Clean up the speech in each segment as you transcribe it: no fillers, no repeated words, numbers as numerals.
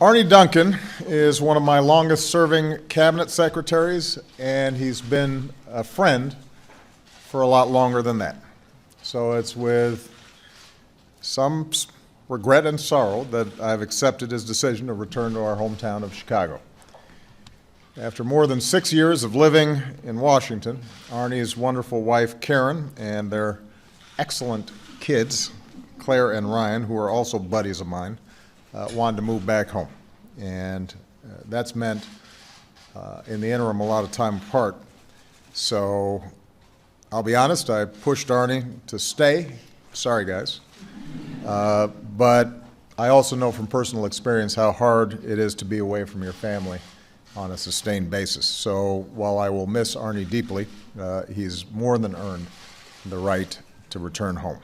Arne Duncan is one of my longest-serving cabinet secretaries, and he's been a friend for a lot longer than that. So it's with some regret and sorrow that I've accepted his decision to return to our hometown of Chicago. After more than 6 years of living in Washington, Arne's wonderful wife, Karen, and their excellent kids, Claire and Ryan, who are also buddies of mine, wanted to move back home. And that's meant, in the interim, a lot of time apart. So I'll be honest, I pushed Arne to stay. Sorry, guys. But I also know from personal experience how hard it is to be away from your family on a sustained basis. So while I will miss Arne deeply, he's more than earned the right to return home.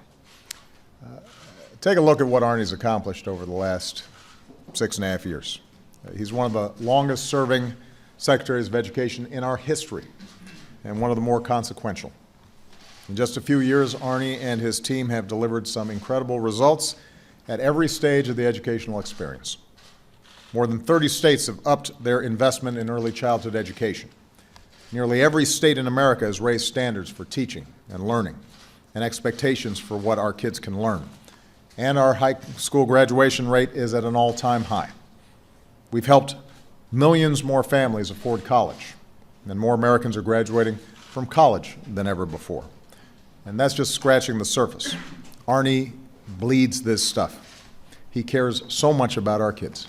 Take a look at what Arne's accomplished over the last 6.5 years. He's one of the longest-serving secretaries of education in our history, and one of the more consequential. In just a few years, Arne and his team have delivered some incredible results at every stage of the educational experience. More than 30 states have upped their investment in early childhood education. Nearly every state in America has raised standards for teaching and learning and expectations for what our kids can learn. And our high school graduation rate is at an all-time high. We've helped millions more families afford college, and more Americans are graduating from college than ever before. And that's just scratching the surface. Arne bleeds this stuff. He cares so much about our kids,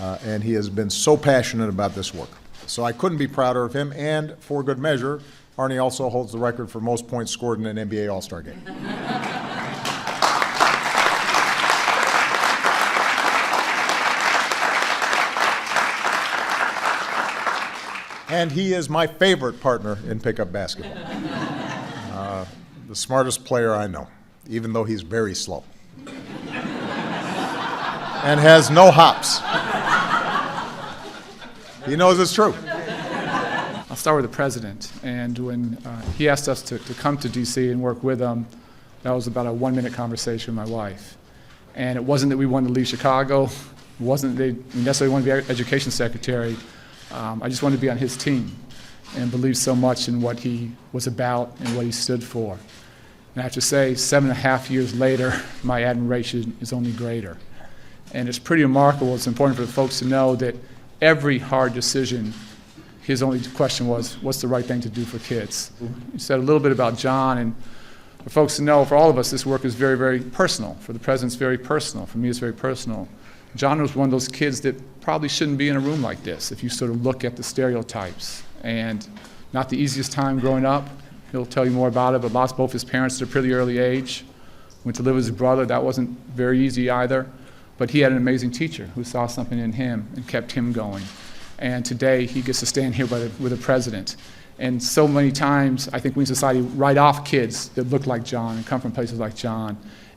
and he has been so passionate about this work. So I couldn't be prouder of him, and for good measure, Arne also holds the record for most points scored in an NBA All-Star game. And he is my favorite partner in pickup basketball. The smartest player I know, even though he's very slow. And has no hops. He knows it's true. I'll start with the president. And when he asked us to come to D.C. and work with him, that was about a 1-minute conversation with my wife. And it wasn't that we wanted to leave Chicago. It wasn't that we necessarily wanted to be Education Secretary. I just wanted to be on his team and believed so much in what he was about and what he stood for. And I have to say, 7.5 years later, my admiration is only greater. And it's pretty remarkable. It's important for the folks to know that every hard decision, his only question was, what's the right thing to do for kids? You said a little bit about John, and for folks to know, for all of us, this work is very, very personal. For the president, it's very personal. For me, it's very personal. John was one of those kids that probably shouldn't be in a room like this if you sort of look at the stereotypes. And not the easiest time growing up. He'll tell you more about it, but lost both his parents at a pretty early age. Went to live with his brother. That wasn't very easy either. But he had an amazing teacher who saw something in him and kept him going. And today he gets to stand here with the president. And so many times I think we in society write off kids that look like John and come from places like John.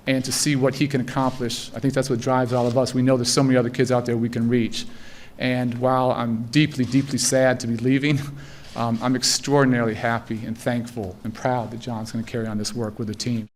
And to see what he can accomplish, I think that's what drives all of us. We know there's so many other kids out there we can reach. And while I'm deeply, deeply sad to be leaving, I'm extraordinarily happy and thankful and proud that John's going to carry on this work with the team.